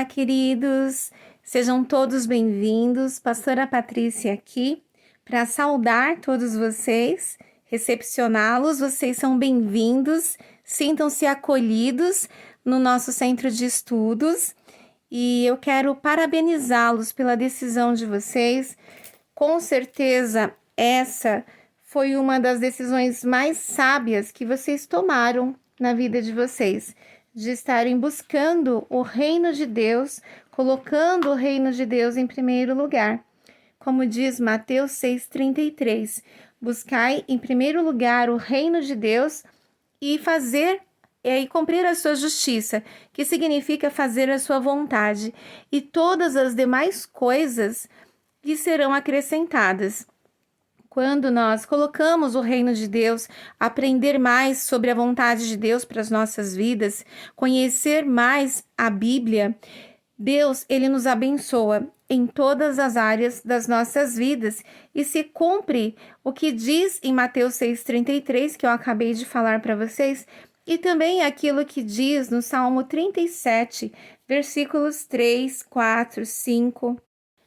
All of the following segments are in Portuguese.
Olá, queridos! Sejam todos bem-vindos. Pastora Patrícia aqui para saudar todos vocês, recepcioná-los. Vocês são bem-vindos, sintam-se acolhidos no nosso centro de estudos e eu quero parabenizá-los pela decisão de vocês. Com certeza, essa foi uma das decisões mais sábias que vocês tomaram na vida de vocês, de estarem buscando o reino de Deus, colocando o reino de Deus em primeiro lugar. Como diz Mateus 6,33, buscai em primeiro lugar o reino de Deus e cumprir a sua justiça, que significa fazer a sua vontade, e todas as demais coisas lhe serão acrescentadas. Quando nós colocamos o reino de Deus, aprender mais sobre a vontade de Deus para as nossas vidas, conhecer mais a Bíblia, Deus, Ele nos abençoa em todas as áreas das nossas vidas e se cumpre o que diz em Mateus 6,33, que eu acabei de falar para vocês, e também aquilo que diz no Salmo 37, versículos 3, 4, 5...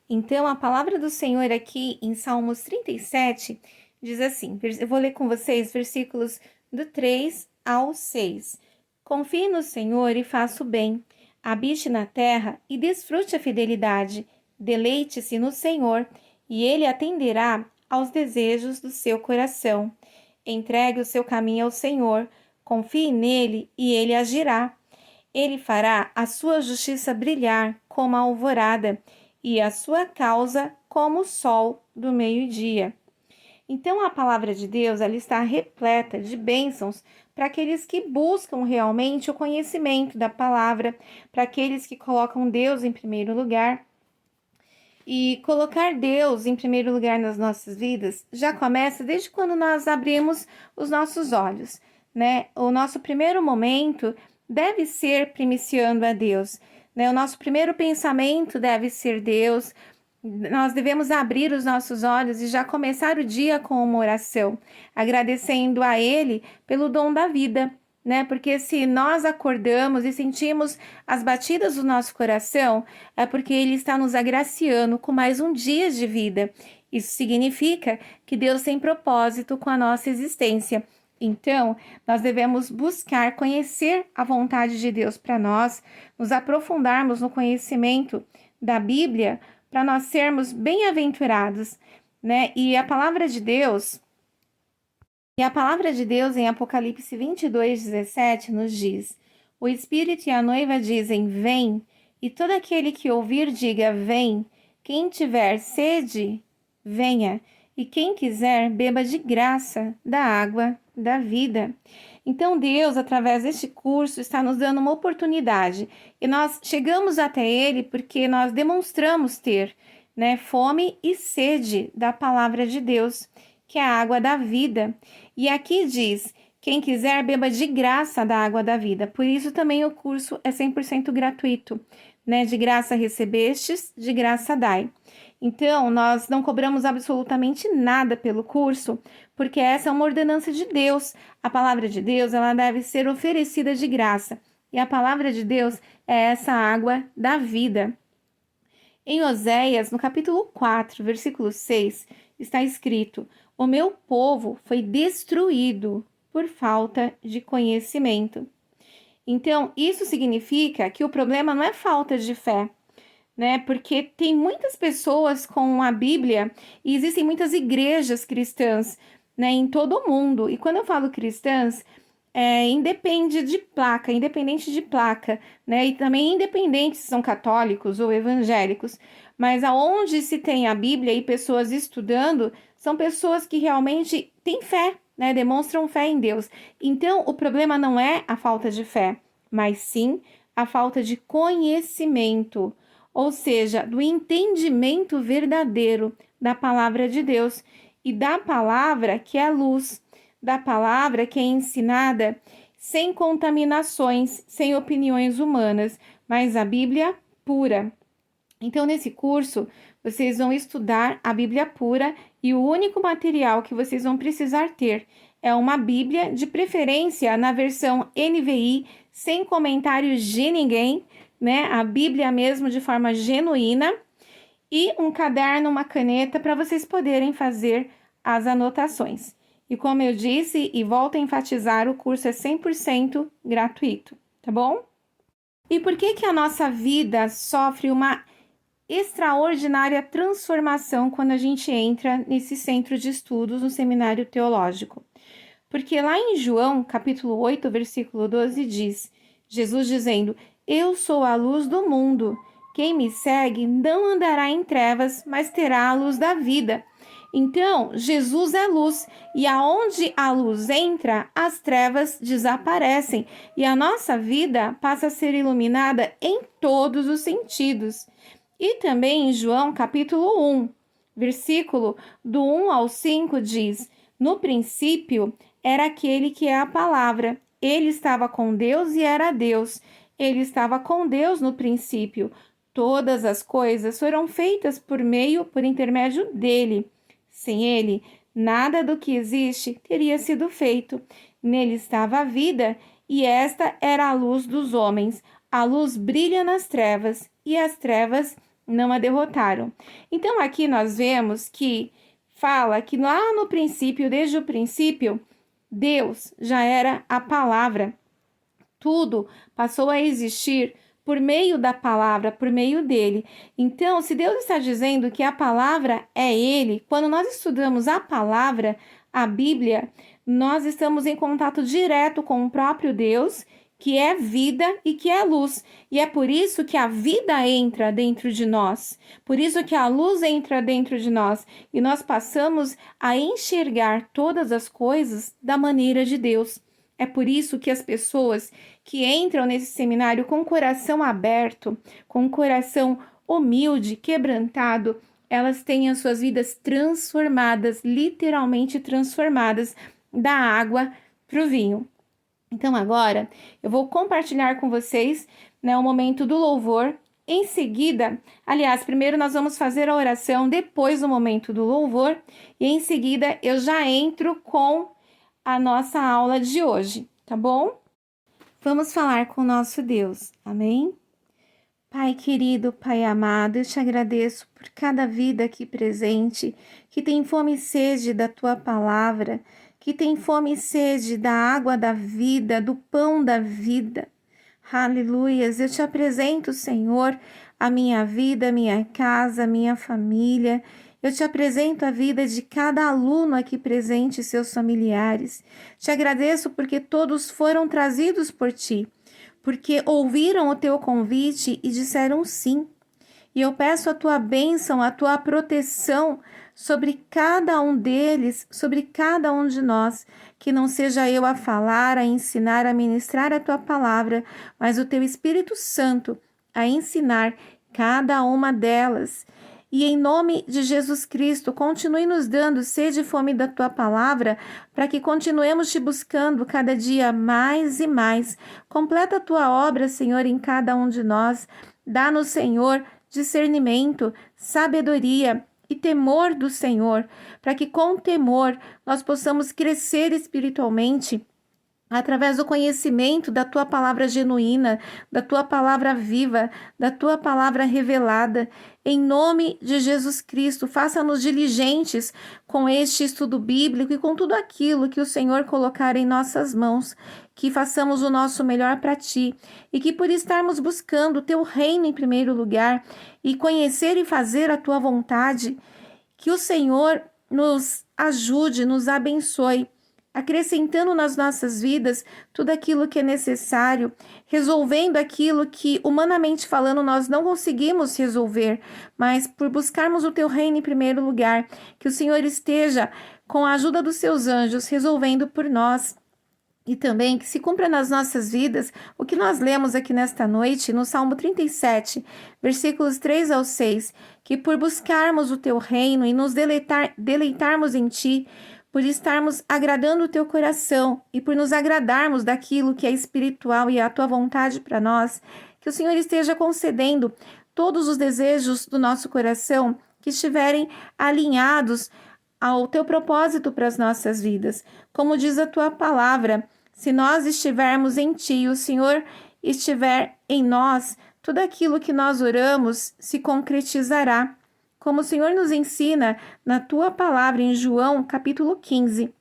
Então, a palavra do Senhor aqui em Salmos 37 diz assim, eu vou ler com vocês versículos do 3 ao 6. Confie no Senhor e faça o bem, habite na terra e desfrute a fidelidade, deleite-se no Senhor e Ele atenderá aos desejos do seu coração. Entregue o seu caminho ao Senhor, confie nele e Ele agirá. Ele fará a sua justiça brilhar como a alvorada, e a sua causa como o sol do meio-dia. Então, a palavra de Deus ela está repleta de bênçãos para aqueles que buscam realmente o conhecimento da palavra, para aqueles que colocam Deus em primeiro lugar. E colocar Deus em primeiro lugar nas nossas vidas já começa desde quando nós abrimos os nossos olhos, né? O nosso primeiro momento deve ser primiciando a Deus. O nosso primeiro pensamento deve ser Deus. Nós devemos abrir os nossos olhos e já começar o dia com uma oração, agradecendo a Ele pelo dom da vida, né? Porque se nós acordamos e sentimos as batidas do nosso coração, é porque Ele está nos agraciando com mais um dia de vida. Isso significa que Deus tem propósito com a nossa existência. Então, nós devemos buscar conhecer a vontade de Deus para nós, nos aprofundarmos no conhecimento da Bíblia, para nós sermos bem-aventurados, né? E a palavra de Deus em Apocalipse 22:17 nos diz: o Espírito e a noiva dizem, vem, e todo aquele que ouvir diga, vem. Quem tiver sede, venha, e quem quiser, beba de graça da água da vida. Então Deus, através deste curso, está nos dando uma oportunidade e nós chegamos até Ele porque nós demonstramos ter, né, fome e sede da palavra de Deus, que é a água da vida. E aqui diz, quem quiser beba de graça da água da vida. Por isso também o curso é 100% gratuito, né? De graça recebestes, de graça dai. Então, nós não cobramos absolutamente nada pelo curso, porque essa é uma ordenança de Deus. A palavra de Deus, ela deve ser oferecida de graça. E a palavra de Deus é essa água da vida. Em Oséias, no capítulo 4, versículo 6, está escrito: o meu povo foi destruído por falta de conhecimento. Então, isso significa que o problema não é falta de fé, né? Porque tem muitas pessoas com a Bíblia e existem muitas igrejas cristãs, né, em todo o mundo. E quando eu falo cristãs, independente de placa, né? E também independente se são católicos ou evangélicos. Mas aonde se tem a Bíblia e pessoas estudando, são pessoas que realmente têm fé, né? Demonstram fé em Deus. Então, o problema não é a falta de fé, mas sim a falta de conhecimento, ou seja, do entendimento verdadeiro da palavra de Deus e da palavra que é luz, da palavra que é ensinada sem contaminações, sem opiniões humanas, mas a Bíblia pura. Então, nesse curso, vocês vão estudar a Bíblia pura e o único material que vocês vão precisar ter é uma Bíblia, de preferência na versão NVI, sem comentários de ninguém, né, a Bíblia mesmo de forma genuína, e um caderno, uma caneta para vocês poderem fazer as anotações. E como eu disse e volto a enfatizar, o curso é 100% gratuito, tá bom? E por que a nossa vida sofre uma extraordinária transformação quando a gente entra nesse centro de estudos, no seminário teológico? Porque lá em João, capítulo 8, versículo 12, diz, Jesus dizendo, eu sou a luz do mundo. Quem me segue não andará em trevas, mas terá a luz da vida. Então, Jesus é luz, e aonde a luz entra, as trevas desaparecem, e a nossa vida passa a ser iluminada em todos os sentidos. E também em João, capítulo 1, versículo do 1 ao 5, diz, no princípio era aquele que é a palavra. Ele estava com Deus e era Deus. Ele estava com Deus no princípio. Todas as coisas foram feitas por intermédio dele. Sem ele, nada do que existe teria sido feito. Nele estava a vida, e esta era a luz dos homens. A luz brilha nas trevas, e as trevas não a derrotaram. Então, aqui nós vemos que fala que lá no princípio, desde o princípio, Deus já era a palavra. Tudo passou a existir por meio da palavra, por meio dele. Então, se Deus está dizendo que a palavra é ele, quando nós estudamos a palavra, a Bíblia, nós estamos em contato direto com o próprio Deus, que é vida e que é luz. E é por isso que a vida entra dentro de nós. Por isso que a luz entra dentro de nós. E nós passamos a enxergar todas as coisas da maneira de Deus. É por isso que as pessoas que entram nesse seminário com o coração aberto, com o coração humilde, quebrantado, elas têm as suas vidas transformadas, literalmente transformadas, da água para o vinho. Então agora eu vou compartilhar com vocês, né, o momento do louvor. Em seguida, aliás, primeiro nós vamos fazer a oração, depois o momento do louvor, e em seguida eu já entro com a nossa aula de hoje, tá bom? Vamos falar com o nosso Deus, amém? Pai querido, Pai amado, eu te agradeço por cada vida aqui presente, que tem fome e sede da Tua palavra, que tem fome e sede da água da vida, do pão da vida. Aleluias, eu te apresento, Senhor, a minha vida, a minha casa, a minha família. Eu te apresento a vida de cada aluno aqui presente e seus familiares. Te agradeço porque todos foram trazidos por Ti, porque ouviram o Teu convite e disseram sim. E eu peço a Tua bênção, a Tua proteção sobre cada um deles, sobre cada um de nós, que não seja eu a falar, a ensinar, a ministrar a Tua palavra, mas o Teu Espírito Santo a ensinar cada uma delas. E em nome de Jesus Cristo, continue nos dando sede e fome da Tua palavra, para que continuemos Te buscando cada dia mais e mais. Completa a Tua obra, Senhor, em cada um de nós. Dá-nos, Senhor, discernimento, sabedoria e temor do Senhor, para que com temor nós possamos crescer espiritualmente, através do conhecimento da Tua palavra genuína, da Tua palavra viva, da Tua palavra revelada. Em nome de Jesus Cristo, faça-nos diligentes com este estudo bíblico e com tudo aquilo que o Senhor colocar em nossas mãos, que façamos o nosso melhor para Ti e que por estarmos buscando o Teu reino em primeiro lugar e conhecer e fazer a Tua vontade, que o Senhor nos ajude, nos abençoe, acrescentando nas nossas vidas tudo aquilo que é necessário, resolvendo aquilo que, humanamente falando, nós não conseguimos resolver, mas por buscarmos o Teu reino em primeiro lugar, que o Senhor esteja, com a ajuda dos Seus anjos, resolvendo por nós. E também que se cumpra nas nossas vidas o que nós lemos aqui nesta noite, no Salmo 37, versículos 3 ao 6, que por buscarmos o Teu reino e nos deleitarmos em Ti, por estarmos agradando o Teu coração e por nos agradarmos daquilo que é espiritual e é a Tua vontade para nós, que o Senhor esteja concedendo todos os desejos do nosso coração que estiverem alinhados ao Teu propósito para as nossas vidas. Como diz a Tua palavra, se nós estivermos em Ti e o Senhor estiver em nós, tudo aquilo que nós oramos se concretizará, como o Senhor nos ensina na tua palavra em João, capítulo 15.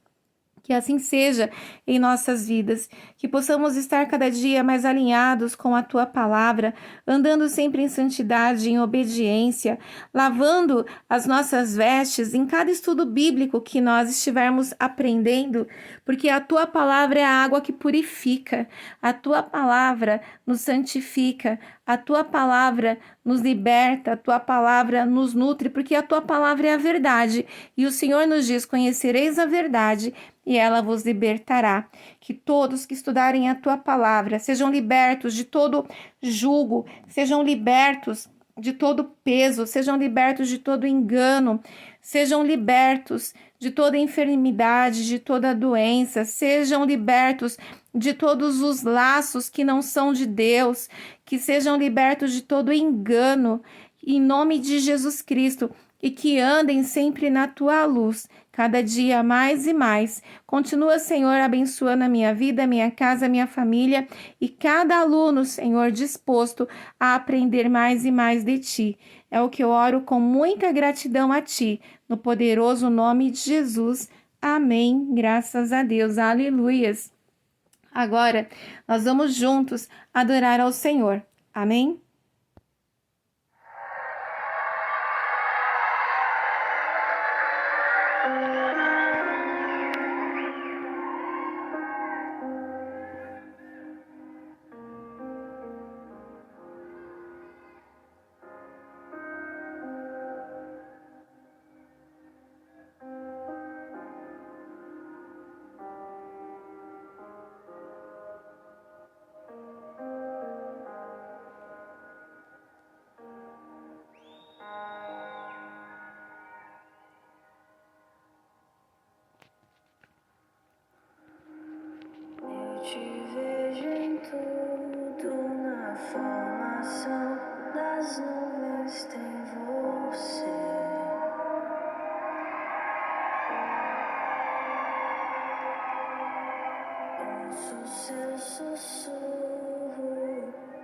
Que assim seja em nossas vidas, que possamos estar cada dia mais alinhados com a tua palavra, andando sempre em santidade, em obediência, lavando as nossas vestes em cada estudo bíblico que nós estivermos aprendendo, porque a tua palavra é a água que purifica, a tua palavra nos santifica, a tua palavra nos liberta, a tua palavra nos nutre, porque a tua palavra é a verdade. E o Senhor nos diz: conhecereis a verdade e ela vos libertará. Que todos que estudarem a tua palavra sejam libertos de todo jugo, sejam libertos de todo peso, sejam libertos de todo engano, sejam libertos de toda enfermidade, de toda doença, sejam libertos de todos os laços que não são de Deus, que sejam libertos de todo engano, em nome de Jesus Cristo, e que andem sempre na tua luz, cada dia mais e mais. Continua, Senhor, abençoando a minha vida, a minha casa, a minha família e cada aluno, Senhor, disposto a aprender mais e mais de Ti. É o que eu oro com muita gratidão a Ti, no poderoso nome de Jesus. Amém. Graças a Deus. Aleluias. Agora, nós vamos juntos adorar ao Senhor. Amém? Te vejo em tudo, na formação das nuvens tem você. Ouço seu sussurro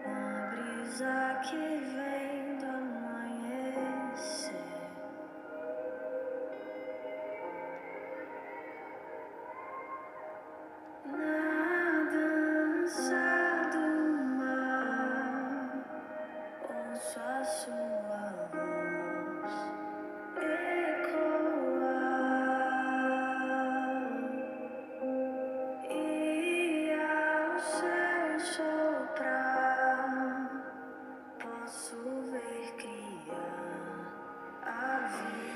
na brisa que vem do amanhecer. Na dança do mar, ouço a sua voz ecoar, e ao seu soprar posso ver criar a vida.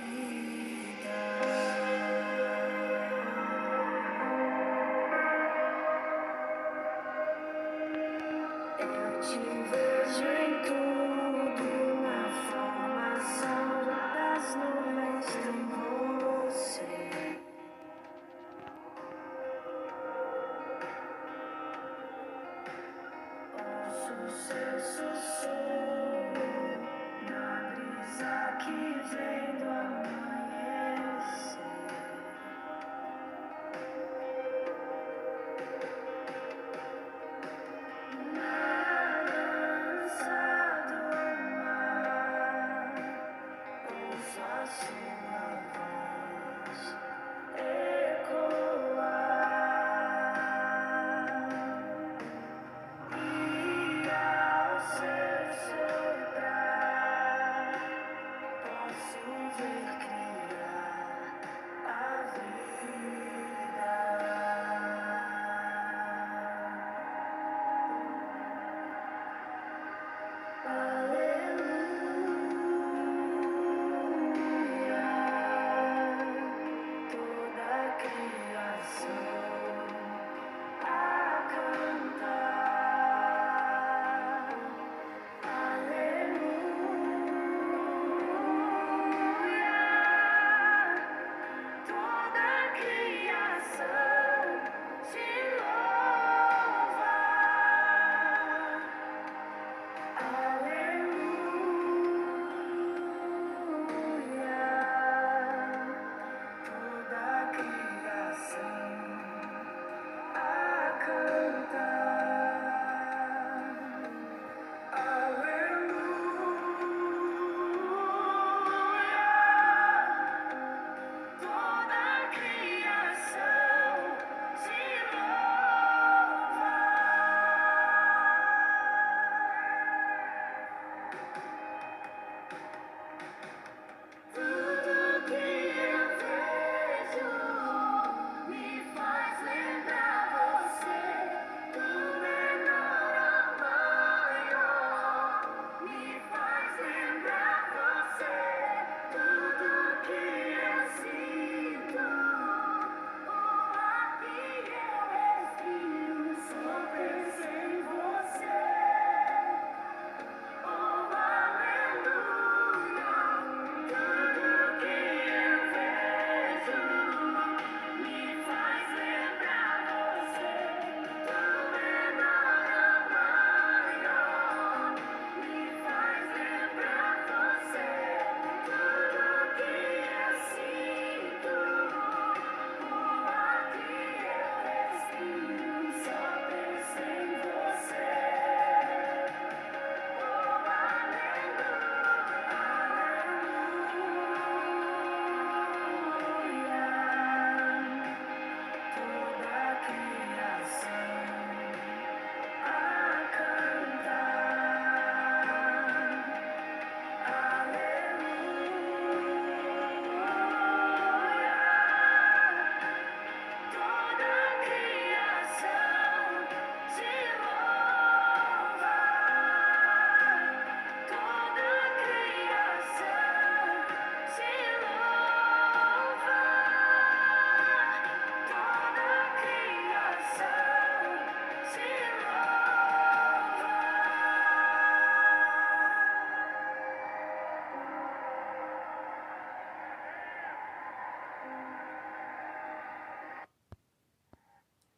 Eu te vejo em tudo, na formação das nuvens tem você. Ouço seu sussurro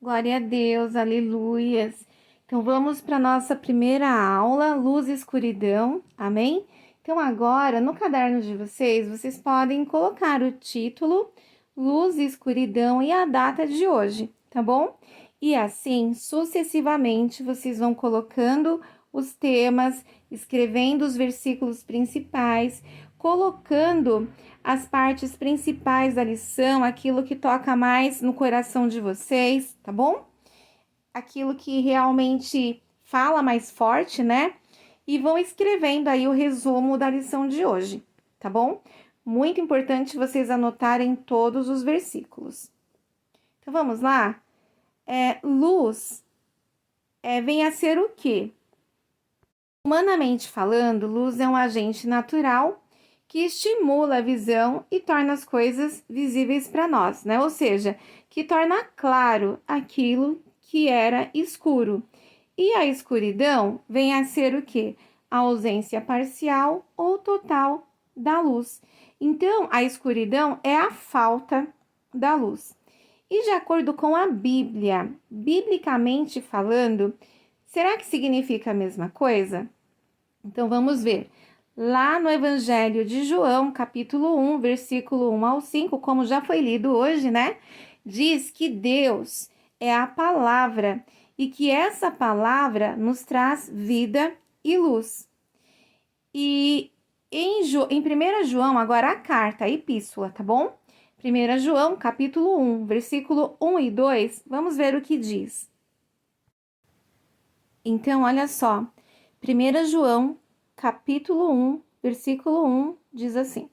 Glória a Deus, aleluias. Então vamos para a nossa primeira aula, luz e escuridão, amém? Então agora, no caderno de vocês podem colocar o título, luz e escuridão e a data de hoje, tá bom? E assim, sucessivamente, vocês vão colocando os temas, escrevendo os versículos principais, colocando as partes principais da lição, aquilo que toca mais no coração de vocês, tá bom? Aquilo que realmente fala mais forte, né? E vão escrevendo aí o resumo da lição de hoje, tá bom? Muito importante vocês anotarem todos os versículos. Então vamos lá? Luz vem a ser o quê? Humanamente falando, luz é um agente natural que estimula a visão e torna as coisas visíveis para nós, né? Ou seja, que torna claro aquilo que era escuro. E a escuridão vem a ser o quê? A ausência parcial ou total da luz. Então, a escuridão é a falta da luz. E de acordo com a Bíblia, biblicamente falando, será que significa a mesma coisa? Então, vamos ver. Lá no Evangelho de João, capítulo 1, versículo 1 ao 5, como já foi lido hoje, né? Diz que Deus é a palavra e que essa palavra nos traz vida e luz. E em 1 João, agora a carta, a epístola, tá bom? 1 João, capítulo 1, versículo 1 e 2, vamos ver o que diz. Então, olha só, 1 João, capítulo 1, versículo 1, diz assim: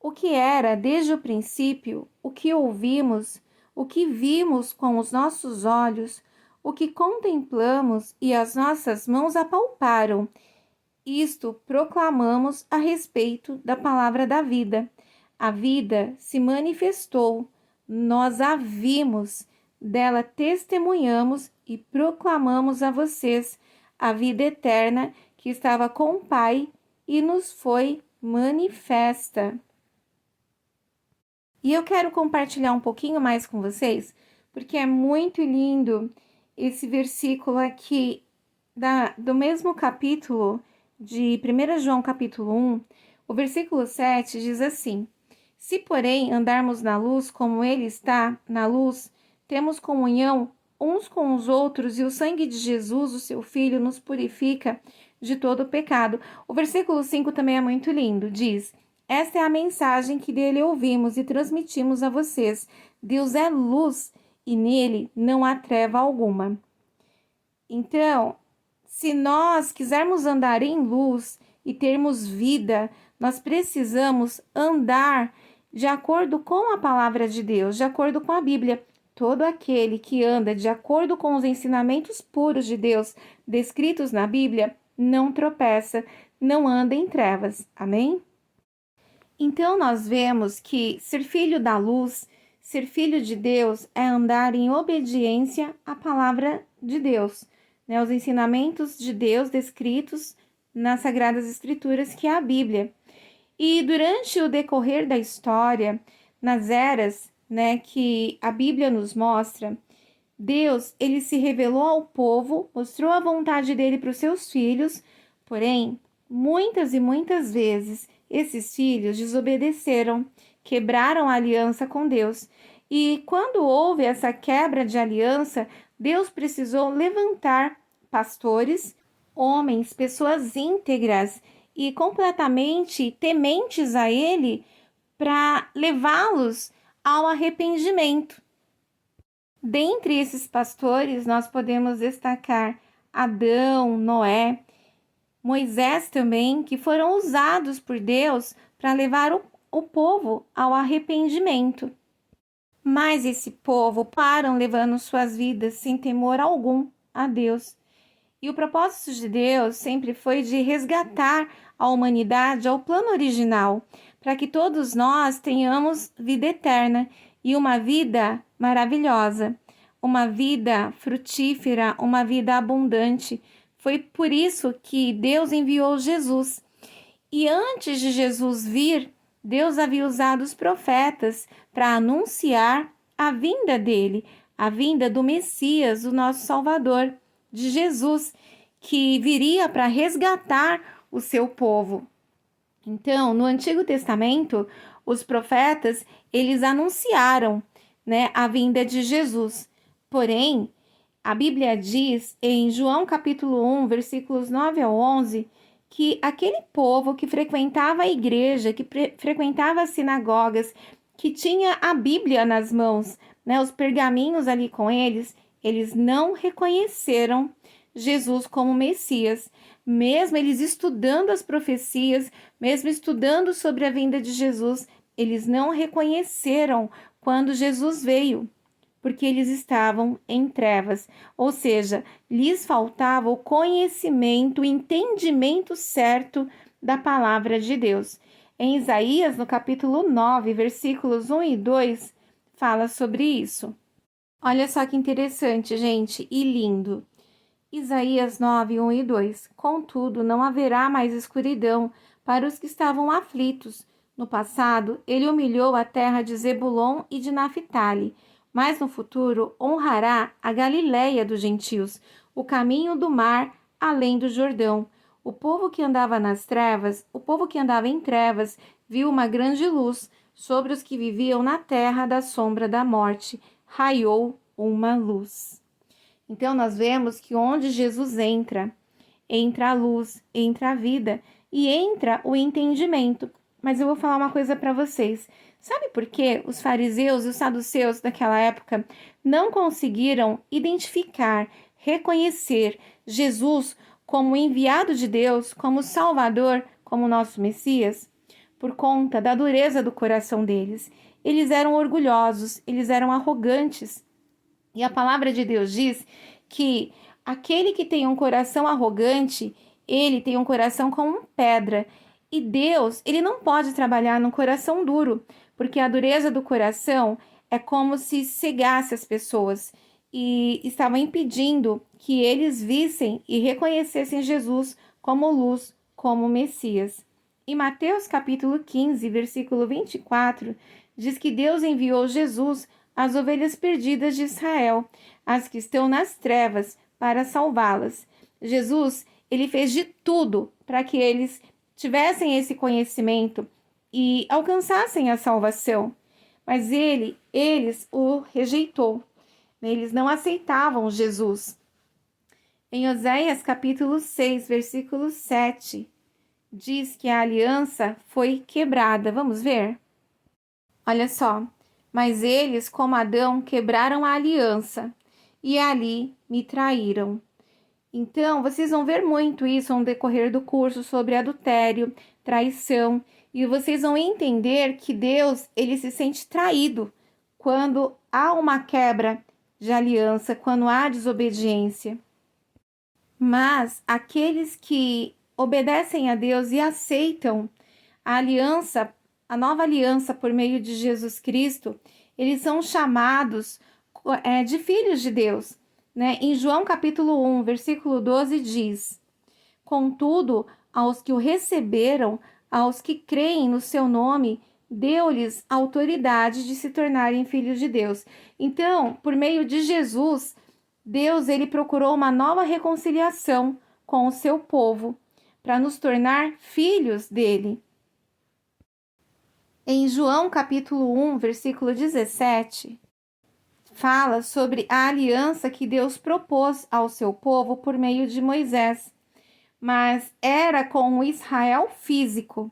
O que era desde o princípio, o que ouvimos, o que vimos com os nossos olhos, o que contemplamos e as nossas mãos apalparam, isto proclamamos a respeito da palavra da vida. A vida se manifestou, nós a vimos, dela testemunhamos e proclamamos a vocês a vida eterna que estava com o Pai e nos foi manifesta. E eu quero compartilhar um pouquinho mais com vocês, porque é muito lindo esse versículo aqui do mesmo capítulo de 1 João capítulo 1, o versículo 7 diz assim: Se, porém, andarmos na luz como ele está na luz, temos comunhão uns com os outros e o sangue de Jesus, o seu Filho, nos purifica de todo o pecado. O versículo 5 também é muito lindo, diz: Esta é a mensagem que dele ouvimos e transmitimos a vocês. Deus é luz e nele não há treva alguma. Então, se nós quisermos andar em luz e termos vida, nós precisamos andar de acordo com a palavra de Deus, de acordo com a Bíblia. Todo aquele que anda de acordo com os ensinamentos puros de Deus descritos na Bíblia não tropeça, não anda em trevas. Amém? Então, nós vemos que ser filho da luz, ser filho de Deus, é andar em obediência à palavra de Deus, né? Os ensinamentos de Deus descritos nas Sagradas Escrituras, que é a Bíblia. E durante o decorrer da história, nas eras, né, que a Bíblia nos mostra, Deus, ele se revelou ao povo, mostrou a vontade dele para os seus filhos, porém, muitas e muitas vezes, esses filhos desobedeceram, quebraram a aliança com Deus. E quando houve essa quebra de aliança, Deus precisou levantar pastores, homens, pessoas íntegras e completamente tementes a Ele para levá-los ao arrependimento. Dentre esses pastores, nós podemos destacar Adão, Noé, Moisés também, que foram usados por Deus para levar o povo ao arrependimento. Mas esse povo param levando suas vidas sem temor algum a Deus. E o propósito de Deus sempre foi de resgatar a humanidade ao plano original, para que todos nós tenhamos vida eterna e uma vida maravilhosa, uma vida frutífera, uma vida abundante. Foi por isso que Deus enviou Jesus. E antes de Jesus vir, Deus havia usado os profetas para anunciar a vinda dele, a vinda do Messias, o nosso Salvador, de Jesus, que viria para resgatar o seu povo. Então, no Antigo Testamento, os profetas, eles anunciaram, né, a vinda de Jesus. Porém, a Bíblia diz em João capítulo 1, versículos 9 ao 11, que aquele povo que frequentava a igreja, que frequentava as sinagogas, que tinha a Bíblia nas mãos, né, os pergaminhos ali com eles não reconheceram Jesus como Messias. Mesmo eles estudando as profecias, mesmo estudando sobre a vinda de Jesus, eles não reconheceram quando Jesus veio, porque eles estavam em trevas, ou seja, lhes faltava o conhecimento, o entendimento certo da palavra de Deus. Em Isaías, no capítulo 9, versículos 1 e 2, fala sobre isso. Olha só que interessante, gente, e lindo. Isaías 9, 1 e 2. Contudo, não haverá mais escuridão para os que estavam aflitos. No passado, ele humilhou a terra de Zebulon e de Naphtali, mas no futuro honrará a Galiléia dos gentios, o caminho do mar além do Jordão. O povo que andava nas trevas, o povo que andava em trevas, viu uma grande luz. Sobre os que viviam na terra da sombra da morte, raiou uma luz. Então, nós vemos que onde Jesus entra a luz, entra a vida e entra o entendimento. Mas eu vou falar uma coisa para vocês. Sabe por que os fariseus e os saduceus daquela época não conseguiram identificar, reconhecer Jesus como enviado de Deus, como Salvador, como nosso Messias? Por conta da dureza do coração deles. Eles eram orgulhosos, eles eram arrogantes. E a palavra de Deus diz que aquele que tem um coração arrogante, ele tem um coração como pedra. E Deus, ele não pode trabalhar num coração duro, porque a dureza do coração é como se cegasse as pessoas e estava impedindo que eles vissem e reconhecessem Jesus como luz, como Messias. Em Mateus capítulo 15, versículo 24, diz que Deus enviou Jesus às ovelhas perdidas de Israel, as que estão nas trevas, para salvá-las. Jesus, ele fez de tudo para que eles tivessem esse conhecimento e alcançassem a salvação. Mas eles o rejeitou. Eles não aceitavam Jesus. Em Oséias capítulo 6, versículo 7, diz que a aliança foi quebrada. Vamos ver? Olha só. Mas eles, como Adão, quebraram a aliança e ali me traíram. Então, vocês vão ver muito isso no decorrer do curso sobre adultério, traição, e vocês vão entender que Deus, ele se sente traído quando há uma quebra de aliança, quando há desobediência. Mas aqueles que obedecem a Deus e aceitam a aliança, a nova aliança por meio de Jesus Cristo, eles são chamados de filhos de Deus, né? Em João capítulo 1, versículo 12 diz: Contudo, aos que o receberam, aos que creem no seu nome, deu-lhes autoridade de se tornarem filhos de Deus. Então, por meio de Jesus, Deus, ele procurou uma nova reconciliação com o seu povo, para nos tornar filhos dele. Em João capítulo 1, versículo 17, fala sobre a aliança que Deus propôs ao seu povo por meio de Moisés. Mas era com o Israel físico,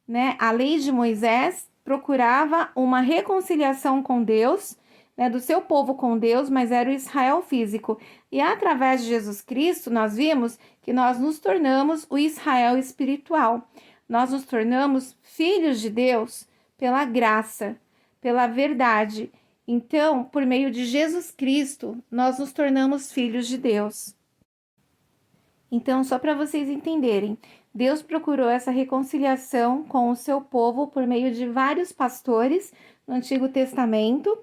né? A lei de Moisés procurava uma reconciliação com Deus, né, do seu povo com Deus, mas era o Israel físico. E através de Jesus Cristo, nós vimos que nós nos tornamos o Israel espiritual. Nós nos tornamos filhos de Deus pela graça, pela verdade. Então, por meio de Jesus Cristo, nós nos tornamos filhos de Deus. Então, só para vocês entenderem, Deus procurou essa reconciliação com o seu povo por meio de vários pastores no Antigo Testamento.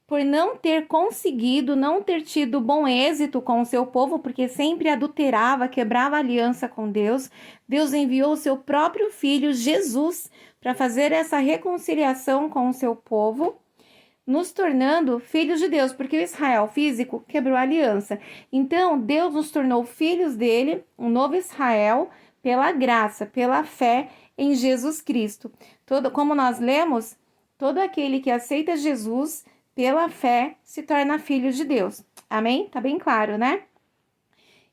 Por não ter conseguido, não ter tido bom êxito com o seu povo, porque sempre adulterava, quebrava a aliança com Deus, Deus enviou o seu próprio filho, Jesus, para fazer essa reconciliação com o seu povo. nos tornando filhos de Deus, porque o Israel físico quebrou a aliança. Então, Deus nos tornou filhos dele, um novo Israel, pela graça, pela fé em Jesus Cristo. Como nós lemos, todo aquele que aceita Jesus pela fé se torna filho de Deus. Amém? Tá bem claro, né?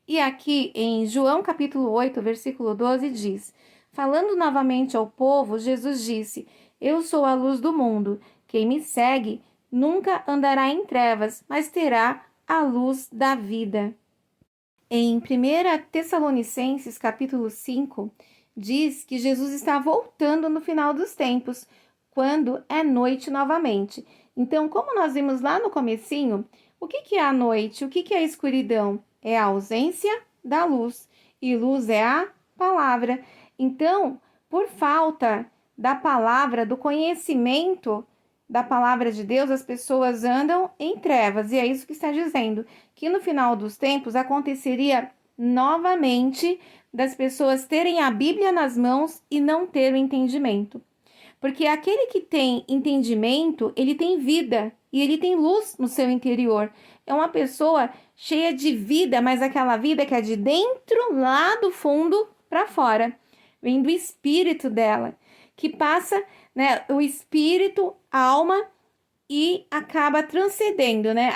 E aqui em João capítulo 8, versículo 12 diz: falando novamente ao povo, Jesus disse: eu sou a luz do mundo. Quem me segue nunca andará em trevas, mas terá a luz da vida. Em 1 Tessalonicenses, capítulo 5, diz que Jesus está voltando no final dos tempos, quando é noite novamente. Então, como nós vimos lá no comecinho, o que é a noite? O que é a escuridão? É a ausência da luz, e luz é a palavra. Então, por falta da palavra, do conhecimento da palavra de Deus, as pessoas andam em trevas, e é isso que está dizendo, que no final dos tempos aconteceria novamente das pessoas terem a Bíblia nas mãos e não ter o entendimento. Porque aquele que tem entendimento, ele tem vida e ele tem luz no seu interior. É uma pessoa cheia de vida, mas aquela vida que é de dentro, lá do fundo para fora. Vem do espírito dela, que passa, né, o espírito, a alma, e acaba transcendendo, né?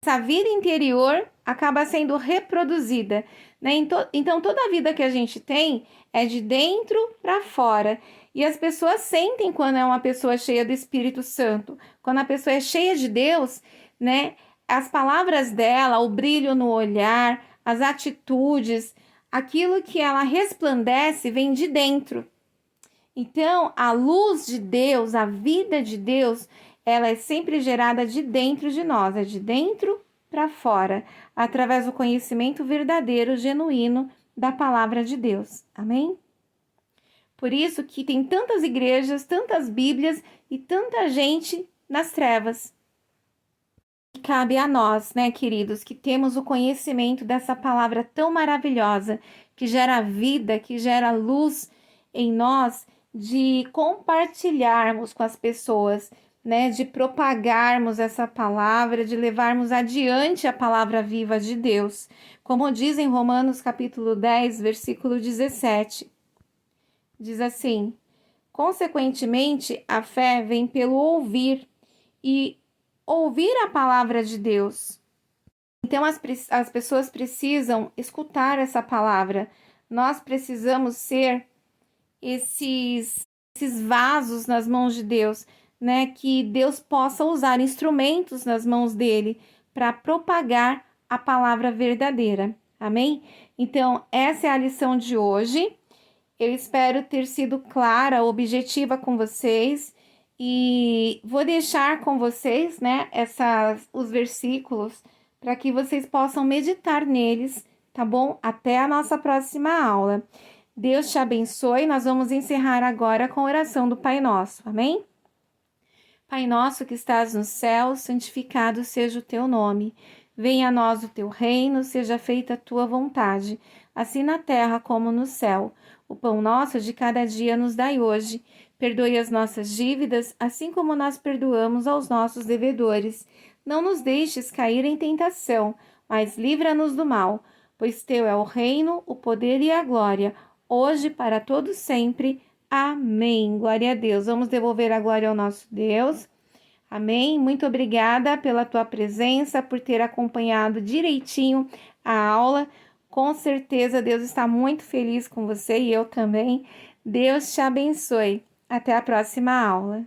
Essa vida interior acaba sendo reproduzida, né? Então, toda a vida que a gente tem é de dentro para fora. E as pessoas sentem quando é uma pessoa cheia do Espírito Santo. Quando a pessoa é cheia de Deus, né? As palavras dela, o brilho no olhar, as atitudes, aquilo que ela resplandece vem de dentro. Então, a luz de Deus, a vida de Deus, ela é sempre gerada de dentro de nós, é de dentro para fora, através do conhecimento verdadeiro, genuíno da palavra de Deus. Amém? Por isso que tem tantas igrejas, tantas Bíblias e tanta gente nas trevas. E cabe a nós, né, queridos, que temos o conhecimento dessa palavra tão maravilhosa, que gera vida, que gera luz em nós, de compartilharmos com as pessoas, né, de propagarmos essa palavra, de levarmos adiante a palavra viva de Deus. Como diz em Romanos capítulo 10, versículo 17. Diz assim: consequentemente, a fé vem pelo ouvir, e ouvir a palavra de Deus. Então, as pessoas precisam escutar essa palavra. Nós precisamos ser esses vasos nas mãos de Deus, né? Que Deus possa usar instrumentos nas mãos dele para propagar a palavra verdadeira. Amém? Então, essa é a lição de hoje. Eu espero ter sido clara, objetiva com vocês. E vou deixar com vocês, né, os versículos para que vocês possam meditar neles, tá bom? Até a nossa próxima aula. Deus te abençoe. Nós vamos encerrar agora com a oração do Pai Nosso. Amém? Pai nosso que estás no céu, santificado seja o teu nome. Venha a nós o teu reino, seja feita a tua vontade, assim na terra como no céu. O pão nosso de cada dia nos dai hoje. Perdoe as nossas dívidas, assim como nós perdoamos aos nossos devedores. Não nos deixes cair em tentação, mas livra-nos do mal, pois teu é o reino, o poder e a glória, hoje para todos sempre. Amém. Glória a Deus. Vamos devolver a glória ao nosso Deus. Amém. Muito obrigada pela tua presença, por ter acompanhado direitinho a aula. Com certeza Deus está muito feliz com você e eu também. Deus te abençoe. Até a próxima aula.